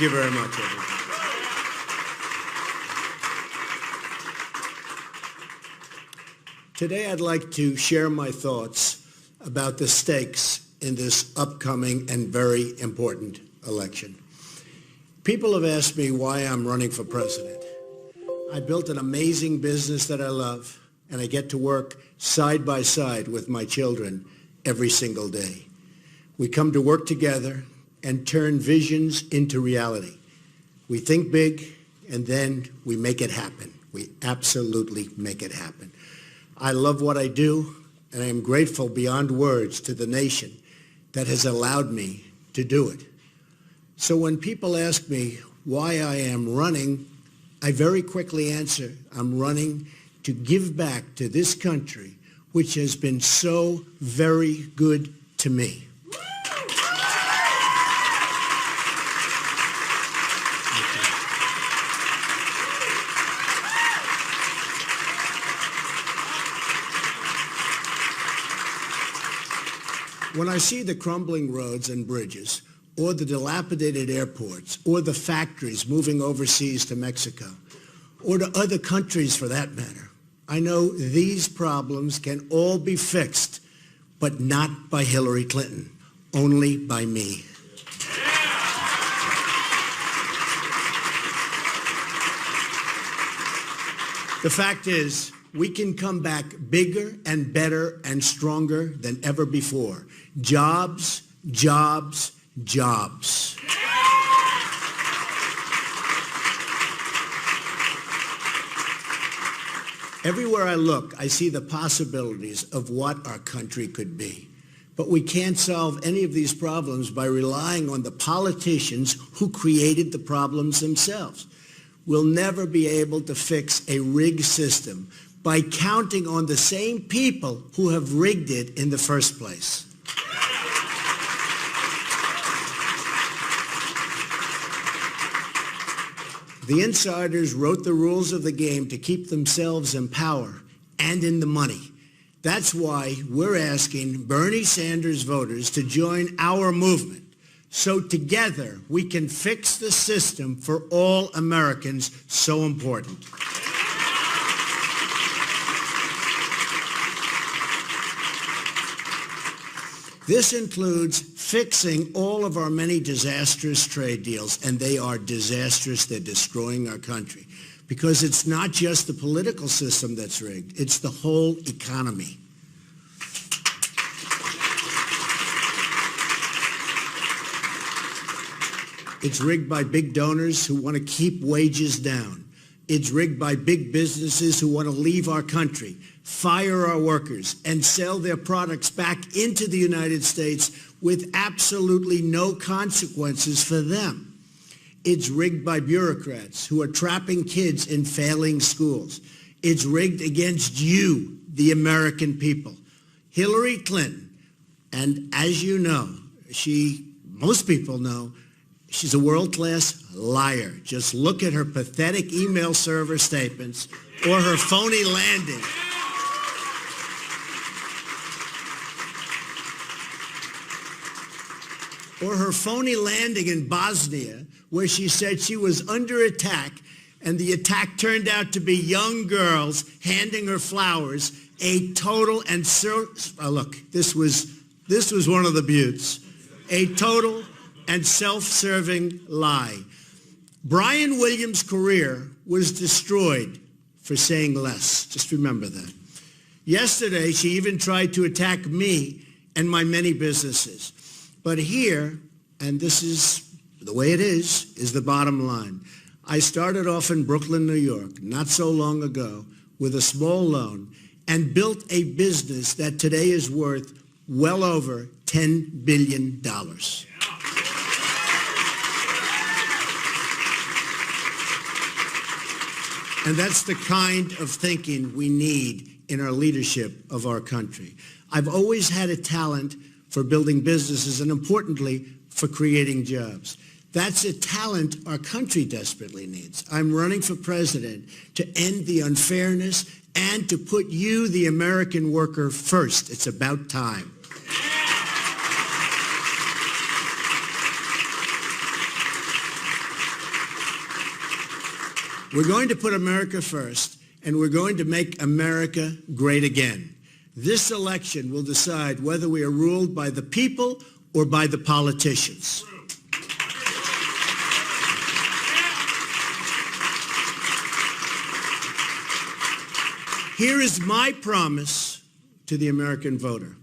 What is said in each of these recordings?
you very much, everybody. Today I'd like to share my thoughts about the stakes in this upcoming and very important election. People have asked me why I'm running for president. I built an amazing business that I love, and I get to work side by side with my children every single day. We come to work together and turn visions into reality. We think big, and then we make it happen. We absolutely make it happen. I love what I do, and I am grateful beyond words to the nation that has allowed me to do it. So when people ask me why I am running, I very quickly answer, I'm running to give back to this country, which has been so very good to me. When I see the crumbling roads and bridges, or the dilapidated airports, or the factories moving overseas to Mexico, or to other countries for that matter, I know these problems can all be fixed, but not by Hillary Clinton, only by me. The fact is, we can come back bigger and better and stronger than ever before. Jobs, jobs, jobs. Everywhere I look, I see the possibilities of what our country could be. But we can't solve any of these problems by relying on the politicians who created the problems themselves. We'll never be able to fix a rigged system by counting on the same people who have rigged it in the first place. The insiders wrote the rules of the game to keep themselves in power and in the money. That's why we're asking Bernie Sanders voters to join our movement, so together we can fix the system for all Americans so important. This includes fixing all of our many disastrous trade deals, and they are disastrous. They're destroying our country. Because it's not just the political system that's rigged, it's the whole economy. It's rigged by big donors who want to keep wages down. It's rigged by big businesses who want to leave our country, fire our workers, and sell their products back into the United States with absolutely no consequences for them. It's rigged by bureaucrats who are trapping kids in failing schools. It's rigged against you, the American people. Hillary Clinton, and as you know, most people know, she's a world-class liar. Just look at her pathetic email server statements or her phony landing. Or her phony landing in Bosnia, where she said she was under attack, and the attack turned out to be young girls handing her flowers. A total and look, this was one of the buttes. A total and self-serving lie. Brian Williams' career was destroyed for saying less. Just remember that. Yesterday, she even tried to attack me and my many businesses. But here, and this is the way it is the bottom line. I started off in Brooklyn, New York, not so long ago, with a small loan, and built a business that today is worth well over $10 billion. And that's the kind of thinking we need in our leadership of our country. I've always had a talent for building businesses and, importantly, for creating jobs. That's a talent our country desperately needs. I'm running for president to end the unfairness and to put you, the American worker, first. It's about time. We're going to put America first, and we're going to make America great again. This election will decide whether we are ruled by the people or by the politicians. Here is my promise to the American voter.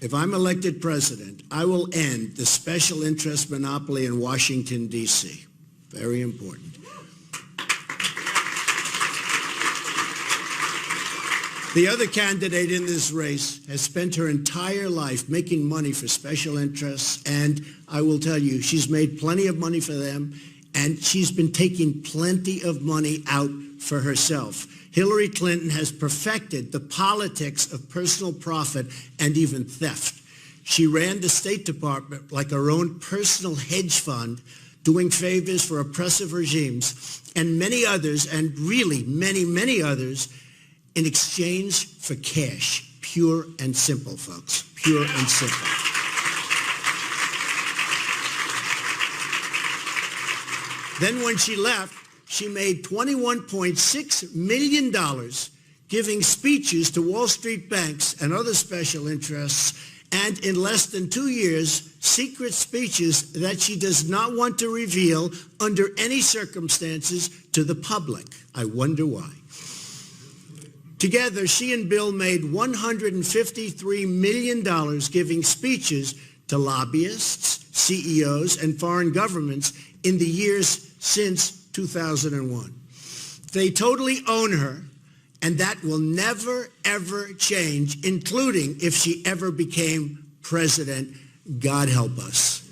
If I'm elected president, I will end the special interest monopoly in Washington, D.C. Very important. The other candidate in this race has spent her entire life making money for special interests, and I will tell you, she's made plenty of money for them, and she's been taking plenty of money out for herself. Hillary Clinton has perfected the politics of personal profit and even theft. She ran the State Department like her own personal hedge fund, doing favors for oppressive regimes, and many others, and really many, many others, in exchange for cash. Pure and simple, folks. Pure and simple. Then when she left, she made $21.6 million giving speeches to Wall Street banks and other special interests, and in less than 2 years, secret speeches that she does not want to reveal under any circumstances to the public. I wonder why. Together, she and Bill made $153 million giving speeches to lobbyists, CEOs, and foreign governments in the years since 2001. They totally own her, and that will never, ever change, including if she ever became president. God help us.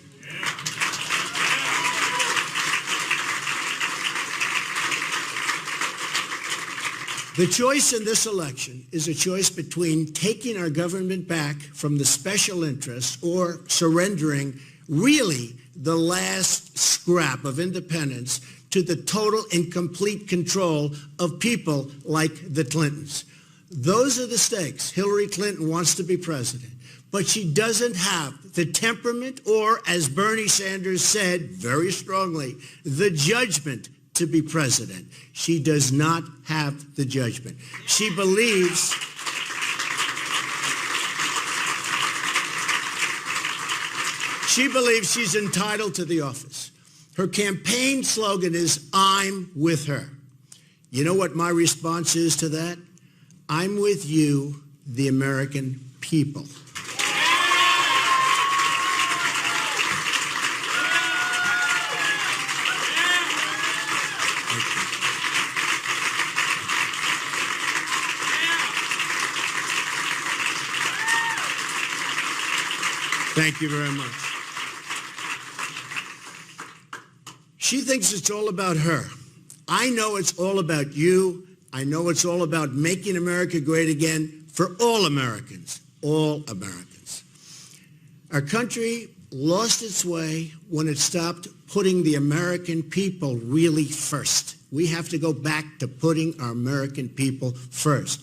The choice in this election is a choice between taking our government back from the special interests or surrendering really the last scrap of independence to the total and complete control of people like the Clintons. Those are the stakes. Hillary Clinton wants to be president, but she doesn't have the temperament or, as Bernie Sanders said very strongly, the judgment to be president. She does not have the judgment. She believes she's entitled to the office. Her campaign slogan is, "I'm with her." You know what my response is to that? I'm with you, the American people. Thank you very much. She thinks it's all about her. I know it's all about you. I know it's all about making America great again for all Americans, all Americans. Our country lost its way when it stopped putting the American people really first. We have to go back to putting our American people first.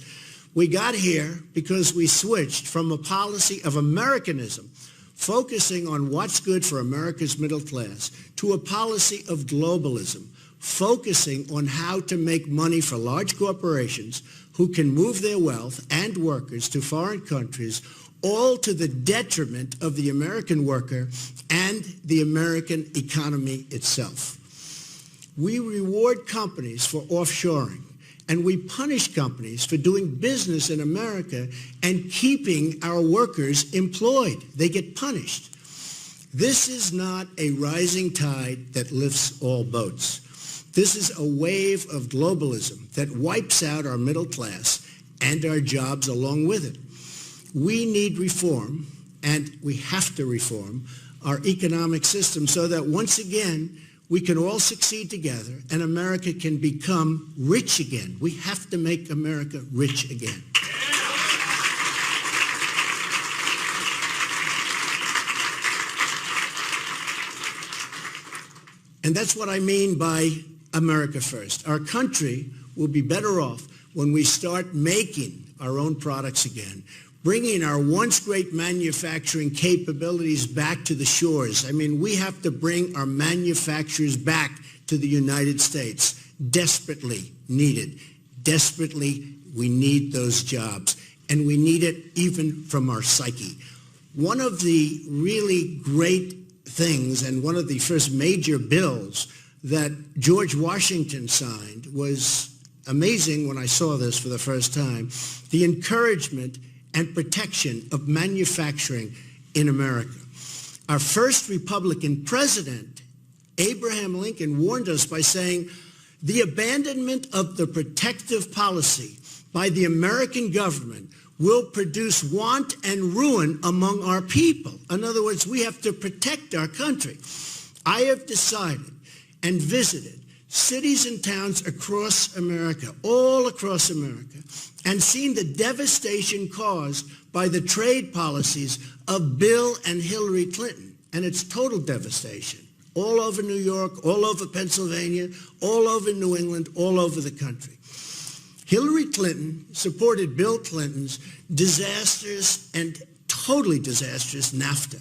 We got here because we switched from a policy of Americanism, focusing on what's good for America's middle class, to a policy of globalism, focusing on how to make money for large corporations who can move their wealth and workers to foreign countries, all to the detriment of the American worker and the American economy itself. We reward companies for offshoring, and we punish companies for doing business in America and keeping our workers employed. They get punished. This is not a rising tide that lifts all boats. This is a wave of globalism that wipes out our middle class and our jobs along with it. We need reform, and we have to reform our economic system so that once again, we can all succeed together and America can become rich again. We have to make America rich again. And that's what I mean by America first. Our country will be better off when we start making our own products again, bringing our once great manufacturing capabilities back to the shores. I mean, we have to bring our manufacturers back to the United States. desperately needed. Desperately, we need those jobs, and we need it even from our psyche. One of the really great things, and one of the first major bills that George Washington signed, was amazing when I saw this for the first time, the encouragement and protection of manufacturing in America. Our first Republican president, Abraham Lincoln, warned us by saying, the abandonment of the protective policy by the American government will produce want and ruin among our people. In other words, we have to protect our country. I have decided and visited cities and towns across America, all across America, and seen the devastation caused by the trade policies of Bill and Hillary Clinton. And it's total devastation. All over New York, all over Pennsylvania, all over New England, all over the country. Hillary Clinton supported Bill Clinton's disastrous and totally disastrous NAFTA,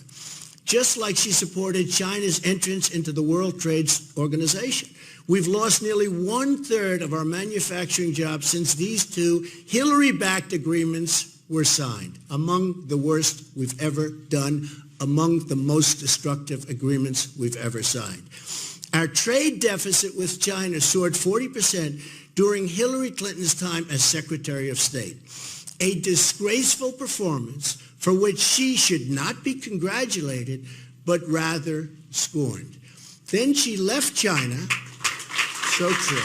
just like she supported China's entrance into the World Trade Organization. We've lost nearly 1/3 of our manufacturing jobs since these two Hillary-backed agreements were signed, among the worst we've ever done, among the most destructive agreements we've ever signed. Our trade deficit with China soared 40% during Hillary Clinton's time as Secretary of State, a disgraceful performance for which she should not be congratulated, but rather scorned. Then she left China. So true.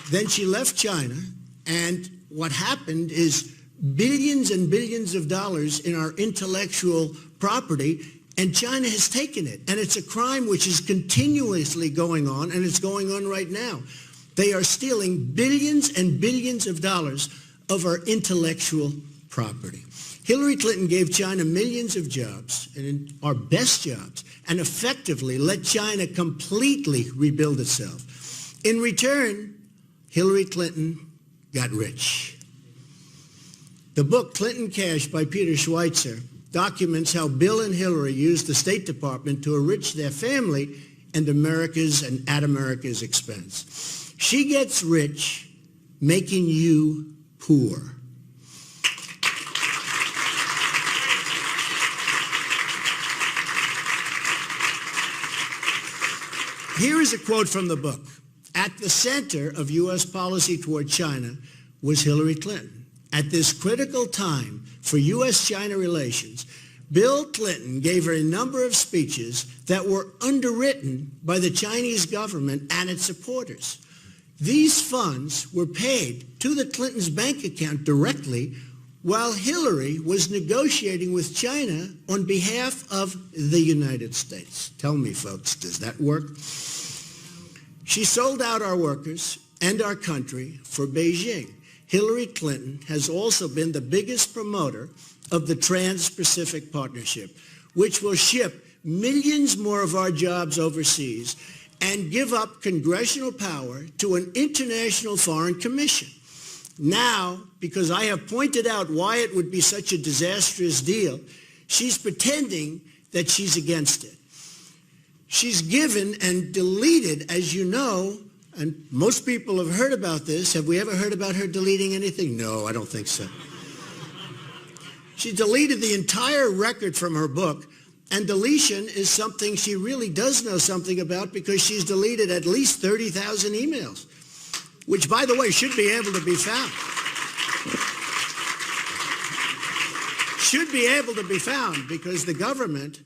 Then she left China, and what happened is billions and billions of dollars in our intellectual property, and China has taken it. And it's a crime which is continuously going on, and it's going on right now. They are stealing billions and billions of dollars of our intellectual property. Hillary Clinton gave China millions of jobs, and our best jobs, and effectively let China completely rebuild itself. In return, Hillary Clinton got rich. The book Clinton Cash by Peter Schweitzer documents how Bill and Hillary used the State Department to enrich their family and America's and at America's expense. She gets rich, making you poor. Here is a quote from the book. At the center of U.S. policy toward China was Hillary Clinton. At this critical time for U.S.-China relations, Bill Clinton gave her a number of speeches that were underwritten by the Chinese government and its supporters. These funds were paid to the Clintons' bank account directly while Hillary was negotiating with China on behalf of the United States. Tell me, folks, does that work? She sold out our workers and our country for Beijing. Hillary Clinton has also been the biggest promoter of the Trans-Pacific Partnership, which will ship millions more of our jobs overseas and give up congressional power to an international foreign commission. Now, because I have pointed out why it would be such a disastrous deal, she's pretending that she's against it. She's given and deleted, as you know, and most people have heard about this. Have we ever heard about her deleting anything? No, I don't think so. She deleted the entire record from her book, and deletion is something she really does know something about because she's deleted at least 30,000 emails, which, by the way, should be able to be found. Should be able to be found because the government,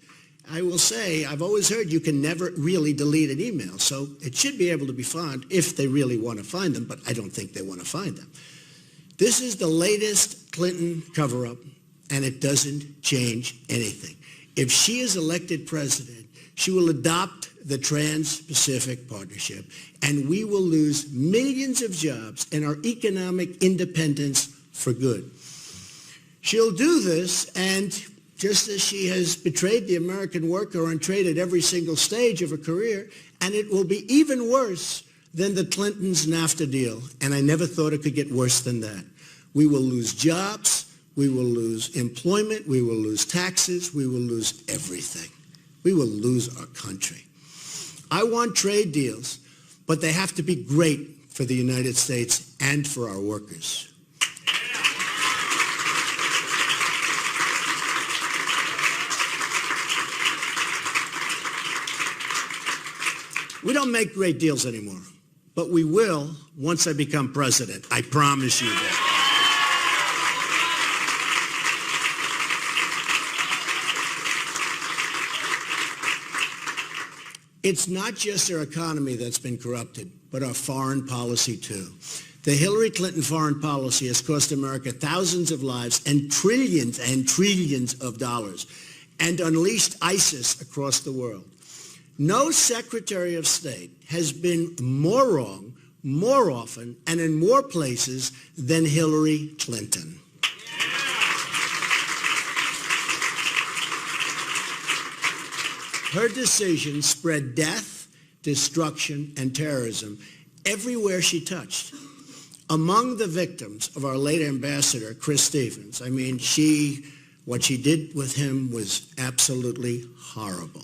I will say, I've always heard you can never really delete an email, so it should be able to be found if they really want to find them, but I don't think they want to find them. This is the latest Clinton cover-up, and it doesn't change anything. If she is elected president, she will adopt the Trans-Pacific Partnership, and we will lose millions of jobs and our economic independence for good. She'll do this, and just as she has betrayed the American worker and traded every single stage of her career, and it will be even worse than the Clintons' NAFTA deal, and I never thought it could get worse than that. We will lose jobs, we will lose employment, we will lose taxes, we will lose everything. we will lose our country. I want trade deals, but they have to be great for the United States and for our workers. We don't make great deals anymore, but we will once I become president. I promise you that. It's not just our economy that's been corrupted, but our foreign policy too. The Hillary Clinton foreign policy has cost America thousands of lives and trillions of dollars, and unleashed ISIS across the world. No Secretary of State has been more wrong, more often, and in more places than Hillary Clinton. Her decisions spread death, destruction, and terrorism everywhere she touched. Among the victims of our late ambassador, Chris Stevens, what she did with him was absolutely horrible.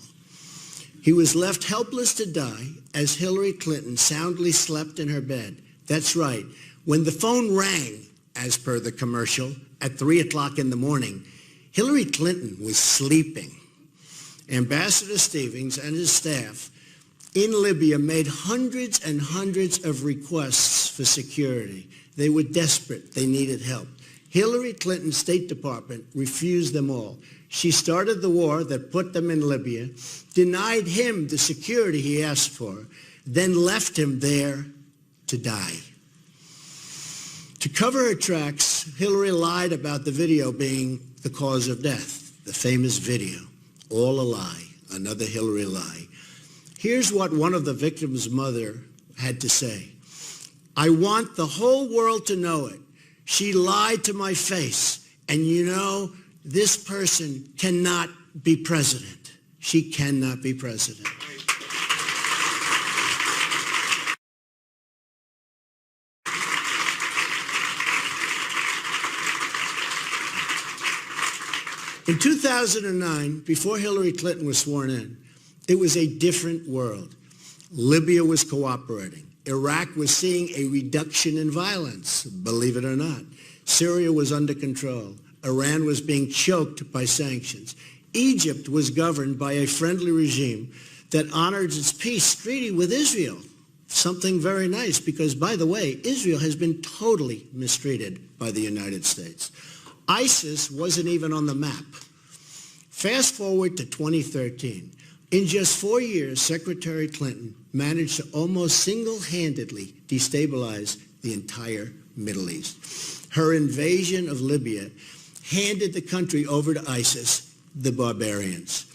He was left helpless to die as Hillary Clinton soundly slept in her bed. That's right. When the phone rang, as per the commercial, at 3 o'clock in the morning, Hillary Clinton was sleeping. Ambassador Stevens and his staff in Libya made hundreds and hundreds of requests for security. They were desperate. They needed help. Hillary Clinton's State Department refused them all. She started the war that put them in Libya, denied him the security he asked for, then left him there to die. To cover her tracks, Hillary lied about the video being the cause of death, the famous video. All a lie, another Hillary lie. Here's what one of the victims' mother had to say. I want the whole world to know it. She lied to my face. And you know, this person cannot be president. She cannot be president. In 2009, before Hillary Clinton was sworn in, it was a different world. Libya was cooperating. Iraq was seeing a reduction in violence, believe it or not. Syria was under control. Iran was being choked by sanctions. Egypt was governed by a friendly regime that honored its peace treaty with Israel. Something very nice because, by the way, Israel has been totally mistreated by the United States. ISIS wasn't even on the map. Fast forward to 2013. In just 4 years, Secretary Clinton managed to almost single-handedly destabilize the entire Middle East. Her invasion of Libya handed the country over to ISIS, the barbarians.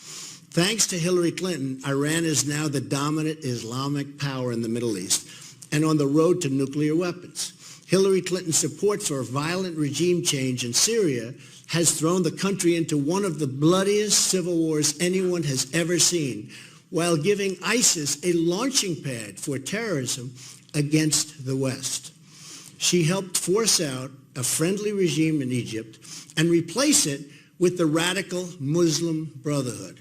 Thanks to Hillary Clinton, Iran is now the dominant Islamic power in the Middle East and on the road to nuclear weapons. Hillary Clinton's support for violent regime change in Syria has thrown the country into one of the bloodiest civil wars anyone has ever seen, while giving ISIS a launching pad for terrorism against the West. She helped force out a friendly regime in Egypt and replace it with the radical Muslim Brotherhood.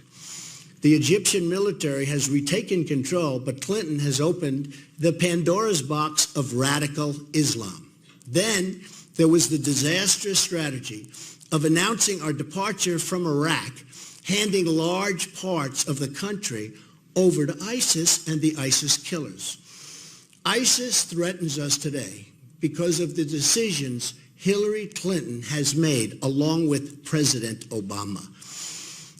The Egyptian military has retaken control, but Clinton has opened the Pandora's box of radical Islam. Then there was the disastrous strategy of announcing our departure from Iraq, handing large parts of the country over to ISIS and the ISIS killers. ISIS threatens us today because of the decisions Hillary Clinton has made along with President Obama.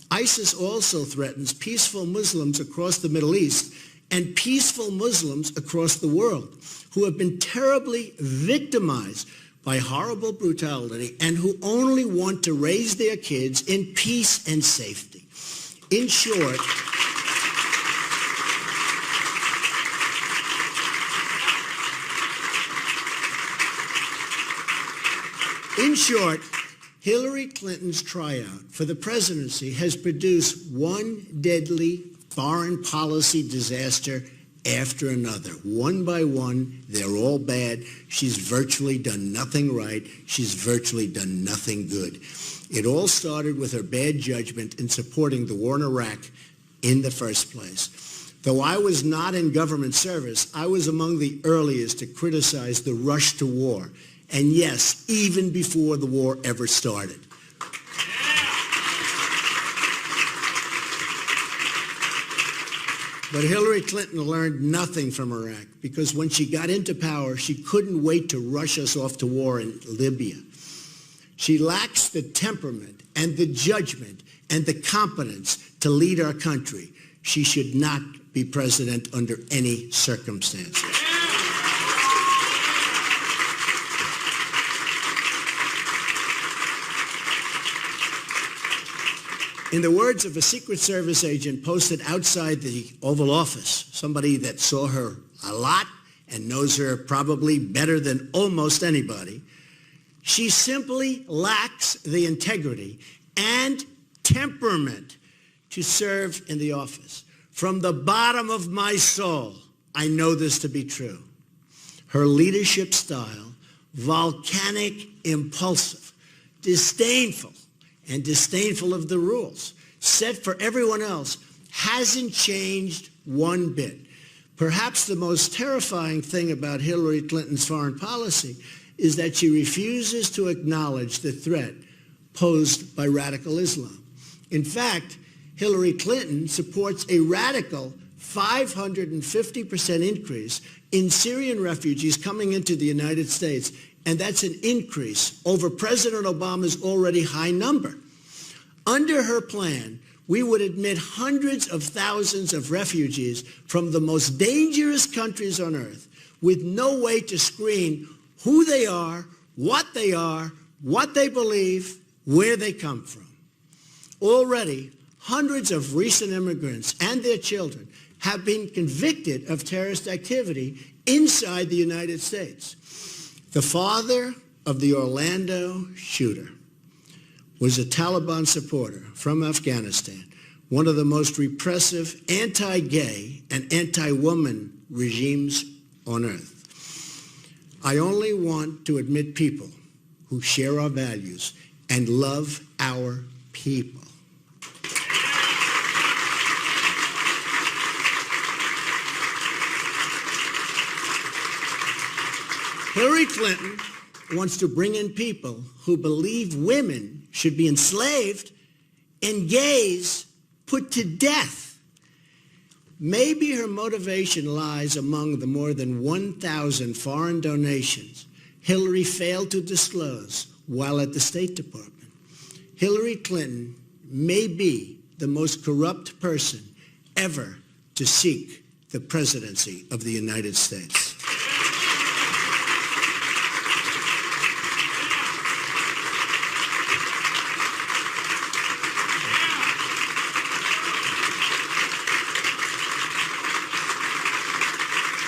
ISIS also threatens peaceful Muslims across the Middle East and peaceful Muslims across the world who have been terribly victimized by horrible brutality and who only want to raise their kids in peace and safety. In short, Hillary Clinton's tryout for the presidency has produced one deadly foreign policy disaster after another. One by one, they're all bad. She's virtually done nothing right. She's virtually done nothing good. It all started with her bad judgment in supporting the war in Iraq in the first place. Though I was not in government service, I was among the earliest to criticize the rush to war. And yes, even before the war ever started. But Hillary Clinton learned nothing from Iraq because when she got into power, she couldn't wait to rush us off to war in Libya. She lacks the temperament and the judgment and the competence to lead our country. She should not be president under any circumstances. In the words of a Secret Service agent posted outside the Oval Office, somebody that saw her a lot and knows her probably better than almost anybody, she simply lacks the integrity and temperament to serve in the office. From the bottom of my soul, I know this to be true. Her leadership style, volcanic, impulsive, disdainful of the rules set for everyone else, hasn't changed one bit. Perhaps the most terrifying thing about Hillary Clinton's foreign policy is that she refuses to acknowledge the threat posed by radical Islam. In fact, Hillary Clinton supports a radical 550% increase in Syrian refugees coming into the United States, and that's an increase over President Obama's already high number. Under her plan, we would admit hundreds of thousands of refugees from the most dangerous countries on earth with no way to screen who they are, what they believe, where they come from. Already, hundreds of recent immigrants and their children have been convicted of terrorist activity inside the United States. The father of the Orlando shooter was a Taliban supporter from Afghanistan, one of the most repressive anti-gay and anti-woman regimes on earth. I only want to admit people who share our values and love our people. Hillary Clinton wants to bring in people who believe women should be enslaved and gays put to death. Maybe her motivation lies among the more than 1,000 foreign donations Hillary failed to disclose while at the State Department. Hillary Clinton may be the most corrupt person ever to seek the presidency of the United States.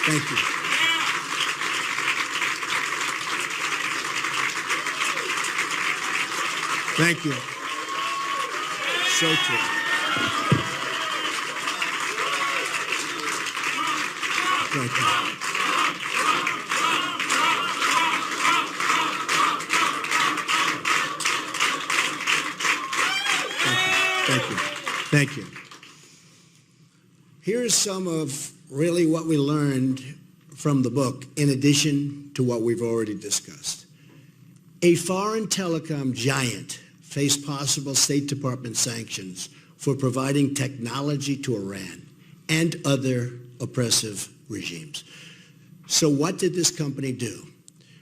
Thank you. Thank you. So true. Thank you. Thank you. Thank you. Here's some of really what we learned from the book, in addition to what we've already discussed. A foreign telecom giant faced possible State Department sanctions for providing technology to Iran and other oppressive regimes. So what did this company do?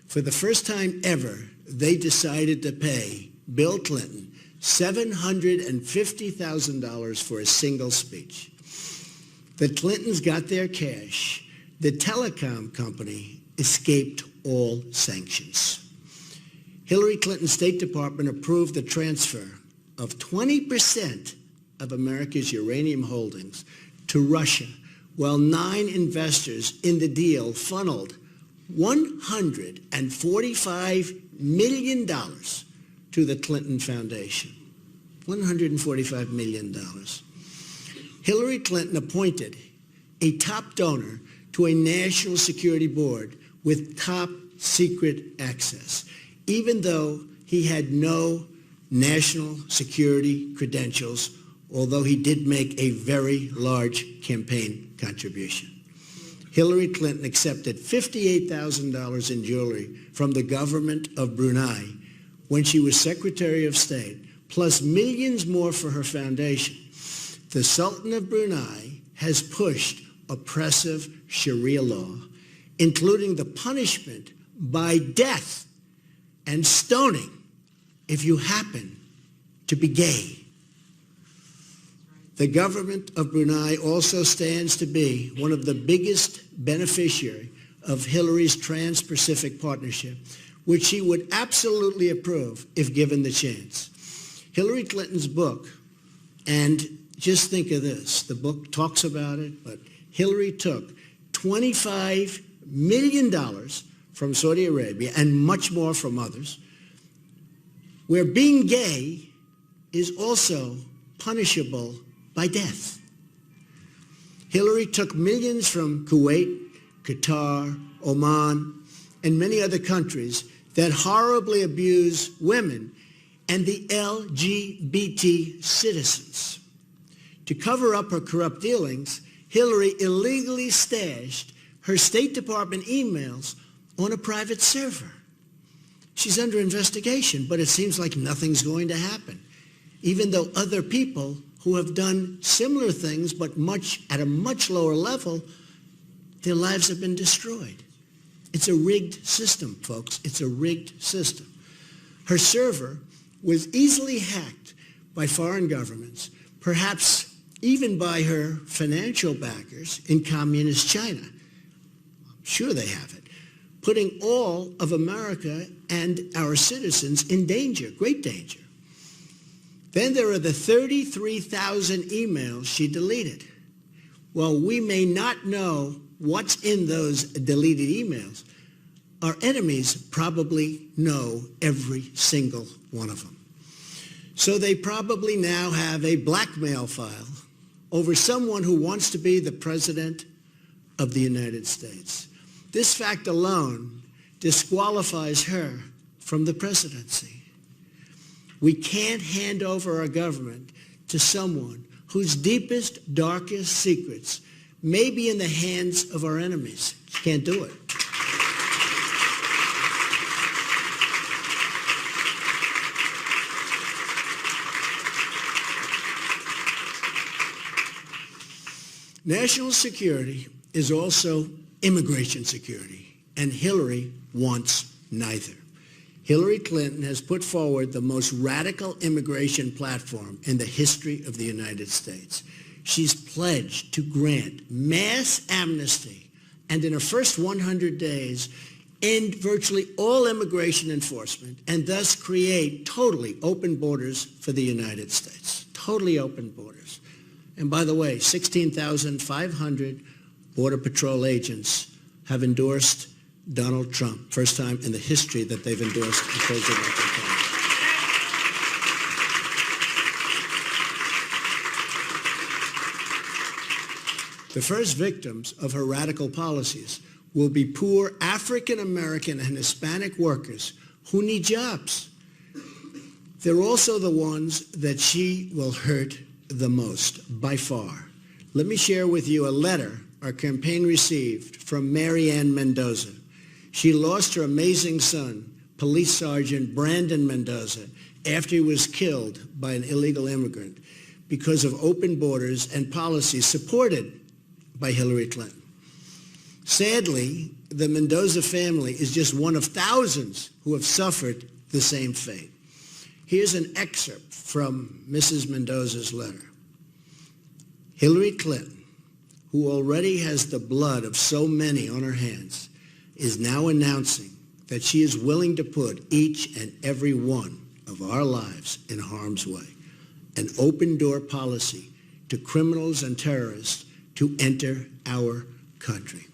For the first time ever, they decided to pay Bill Clinton $750,000 for a single speech. The Clintons got their cash. The telecom company escaped all sanctions. Hillary Clinton's State Department approved the transfer of 20% of America's uranium holdings to Russia, while 9 investors in the deal funneled $145 million to the Clinton Foundation. $145 million. Hillary Clinton appointed a top donor to a national security board with top secret access, even though he had no national security credentials although he did make a very large campaign contribution. Hillary Clinton accepted $58,000 in jewelry from the government of Brunei when she was Secretary of State, plus millions more for her foundation. The Sultan of Brunei has pushed oppressive Sharia law, including the punishment by death and stoning if you happen to be gay. The government of Brunei also stands to be one of the biggest beneficiary of Hillary's Trans-Pacific Partnership, which she would absolutely approve if given the chance. Hillary Clinton's book, and just think of this, the book talks about it, but Hillary took $25 million from Saudi Arabia and much more from others, where being gay is also punishable by death. Hillary took millions from Kuwait, Qatar, Oman, and many other countries that horribly abuse women and the LGBT citizens. To cover up her corrupt dealings, Hillary illegally stashed her State Department emails on a private server. She's under investigation, but it seems like nothing's going to happen, even though other people who have done similar things, but at a much lower level, their lives have been destroyed. It's a rigged system, folks. It's a rigged system. Her server was easily hacked by foreign governments, perhaps even by her financial backers in communist China. I'm sure they have it, putting all of America and our citizens in danger, great danger. Then there are the 33,000 emails she deleted. While we may not know what's in those deleted emails, our enemies probably know every single one of them. So they probably now have a blackmail file over someone who wants to be the President of the United States. This fact alone disqualifies her from the presidency. We can't hand over our government to someone whose deepest, darkest secrets may be in the hands of our enemies. Can't do it. National security is also immigration security, and Hillary wants neither. Hillary Clinton has put forward the most radical immigration platform in the history of the United States. She's pledged to grant mass amnesty and in her first 100 days end virtually all immigration enforcement and thus create totally open borders for the United States. Totally open borders. And by the way, 16,500 Border Patrol agents have endorsed Donald Trump, first time in the history that they've endorsed a president of the country. The first victims of her radical policies will be poor African American and Hispanic workers who need jobs. They're also the ones that she will hurt the most, by far. Let me share with you a letter our campaign received from Mary Ann Mendoza. She lost her amazing son, Police Sergeant Brandon Mendoza, after he was killed by an illegal immigrant because of open borders and policies supported by Hillary Clinton. Sadly, the Mendoza family is just one of thousands who have suffered the same fate. Here's an excerpt from Mrs. Mendoza's letter. Hillary Clinton, who already has the blood of so many on her hands, is now announcing that she is willing to put each and every one of our lives in harm's way, an open-door policy to criminals and terrorists to enter our country.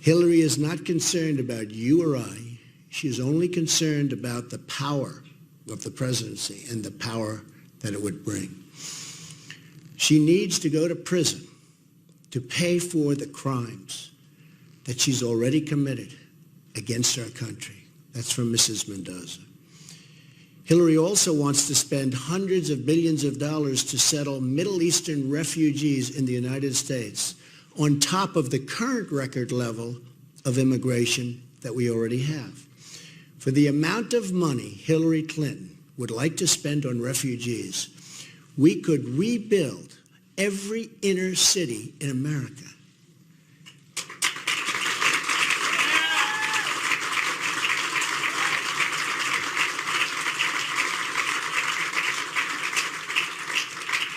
Hillary is not concerned about you or I. She is only concerned about the power of the presidency and the power that it would bring. She needs to go to prison to pay for the crimes that she's already committed against our country. That's from Mrs. Mendoza. Hillary also wants to spend hundreds of billions of dollars to settle Middle Eastern refugees in the United States on top of the current record level of immigration that we already have. For the amount of money Hillary Clinton would like to spend on refugees, we could rebuild every inner city in America.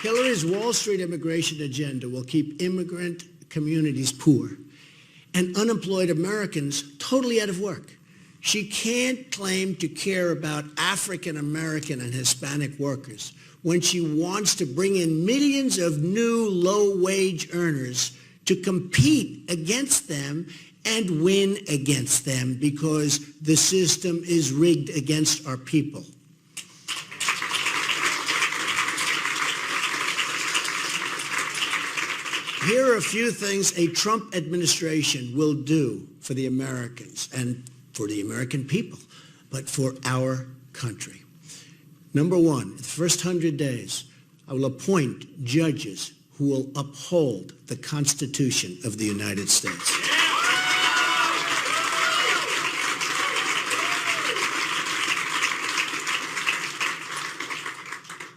Hillary's Wall Street immigration agenda will keep immigrant communities poor and unemployed Americans totally out of work. She can't claim to care about African American and Hispanic workers when she wants to bring in millions of new low-wage earners to compete against them and win against them because the system is rigged against our people. Here are a few things a Trump administration will do for the Americans and for the American people, but for our country. Number one, in the first 100 days, I will appoint judges who will uphold the Constitution of the United States.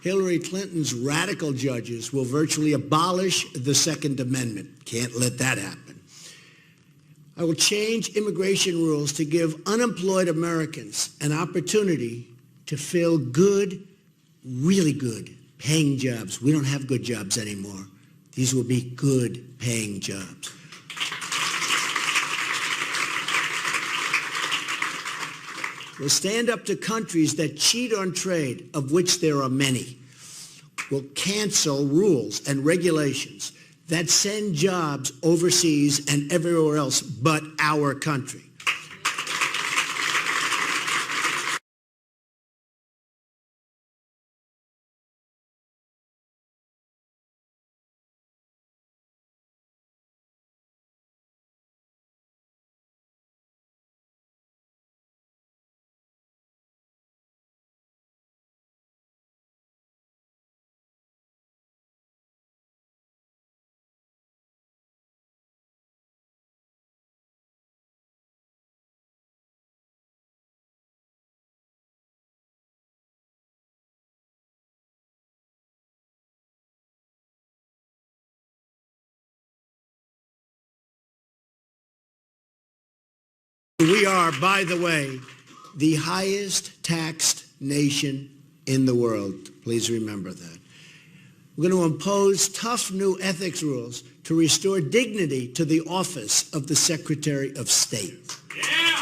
Hillary Clinton's radical judges will virtually abolish the Second Amendment. Can't let that happen. I will change immigration rules to give unemployed Americans an opportunity to fill good, really good, paying jobs. We don't have good jobs anymore. These will be good, paying jobs. We'll stand up to countries that cheat on trade, of which there are many. We'll cancel rules and regulations that send jobs overseas and everywhere else but our country. We are, by the way, the highest taxed nation in the world. Please remember that. We're going to impose tough new ethics rules to restore dignity to the office of the Secretary of State. Yeah.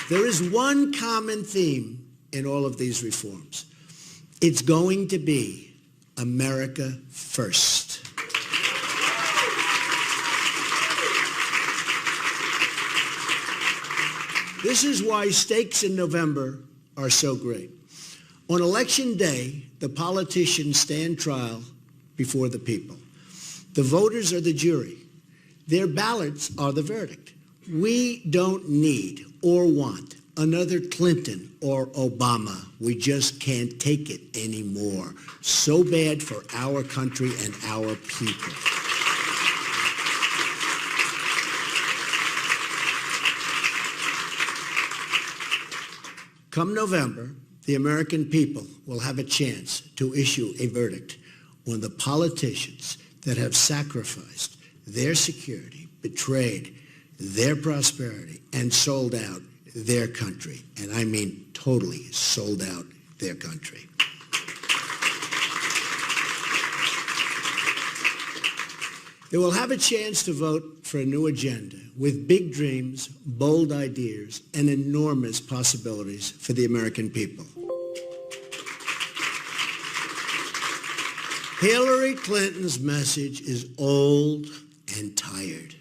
There is one common theme in all of these reforms. It's going to be America first. This is why stakes in November are so great. On Election Day, the politicians stand trial before the people. The voters are the jury. Their ballots are the verdict. We don't need or want another Clinton or Obama. We just can't take it anymore. So bad for our country and our people. Come November, the American people will have a chance to issue a verdict on the politicians that have sacrificed their security, betrayed their prosperity, and sold out their country. And I mean totally sold out their country. They will have a chance to vote for a new agenda with big dreams, bold ideas, and enormous possibilities for the American people. Hillary Clinton's message is old and tired.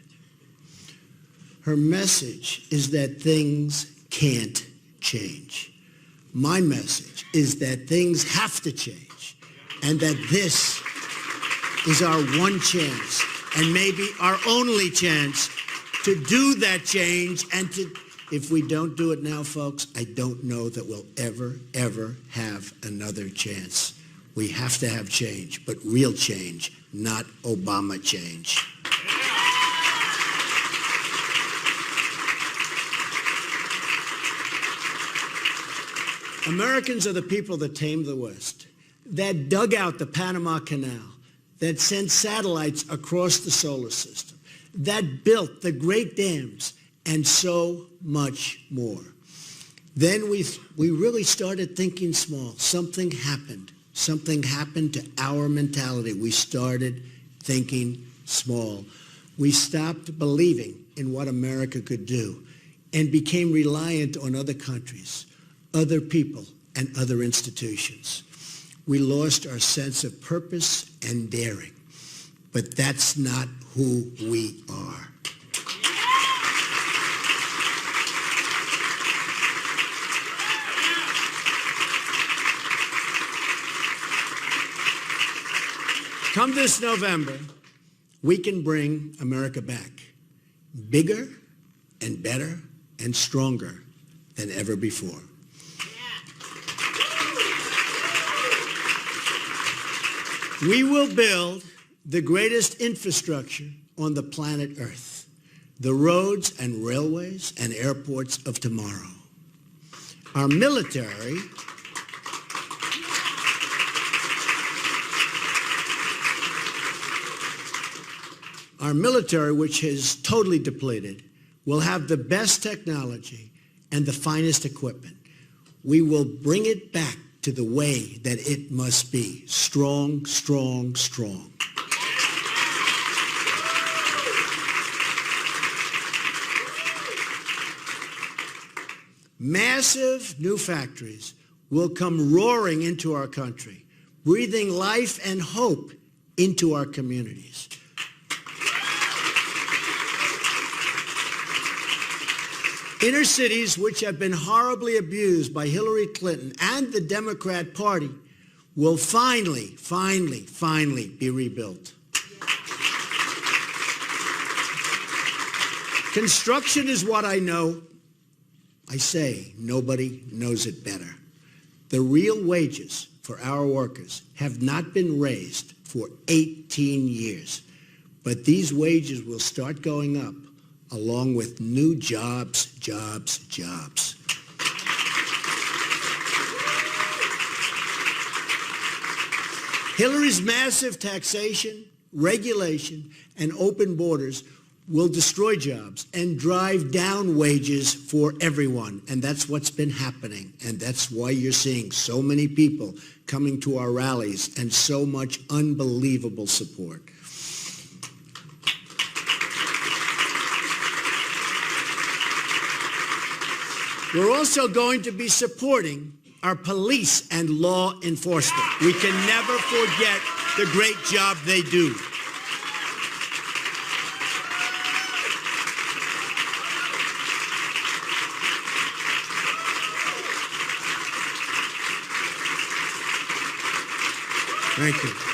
Her message is that things can't change. My message is that things have to change, and that this is our one chance, and maybe our only chance, to do that change and to If we don't do it now, folks, I don't know that we'll ever have another chance. We have to have change, but real change, not Obama change. Americans are the people that tamed the West, that dug out the Panama Canal, that sent satellites across the solar system, that built the great dams, and so much more. Then we really started thinking small. Something happened. Something happened to our mentality. We started thinking small. We stopped believing in what America could do and became reliant on other countries, other people, and other institutions. We lost our sense of purpose and daring, but that's not who we are. Come this November, we can bring America back, bigger and better and stronger than ever before. We will build the greatest infrastructure on the planet Earth, the roads and railways and airports of tomorrow. Our military which is totally depleted, will have the best technology and the finest equipment. We will bring it back to the way that it must be. Strong, strong, strong. Massive new factories will come roaring into our country, breathing life and hope into our communities. Inner cities, which have been horribly abused by Hillary Clinton and the Democrat Party, will finally be rebuilt. Construction is what I know. I say nobody knows it better. The real wages for our workers have not been raised for 18 years, but these wages will start going up along with new jobs, jobs, jobs. Hillary's massive taxation, regulation, and open borders will destroy jobs and drive down wages for everyone. And that's what's been happening. And that's why you're seeing so many people coming to our rallies and so much unbelievable support. We're also going to be supporting our police and law enforcement. We can never forget the great job they do. Thank you.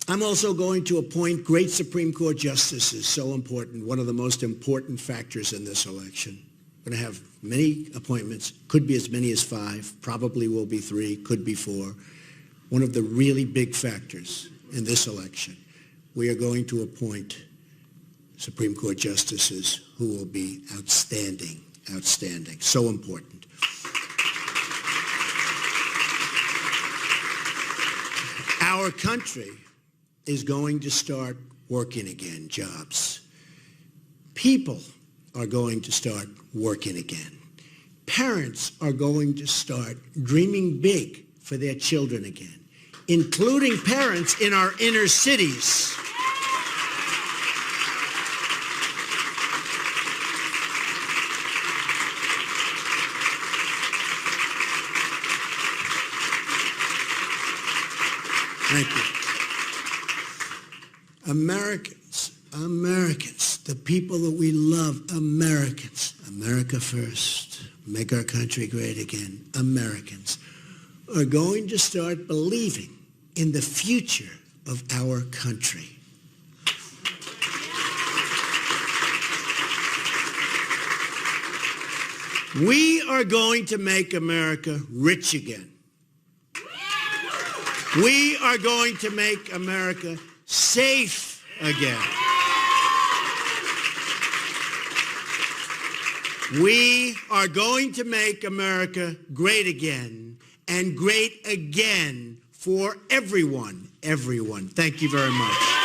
I'm also going to appoint great Supreme Court justices, so important, one of the most important factors in this election. We're going to have many appointments, could be as many as 5, probably will be 3, could be 4. One of the really big factors in this election, we are going to appoint Supreme Court justices who will be outstanding, outstanding, so important. Our country is going to start working again, jobs. People are going to start working again. Parents are going to start dreaming big for their children again, including parents in our inner cities. Thank you. Americans, the people that we love, Americans, America first, make our country great again, Americans, are going to start believing in the future of our country. We are going to make America rich again. We are going to make America safe again. We are going to make America great again, and great again for everyone, everyone. Thank you very much.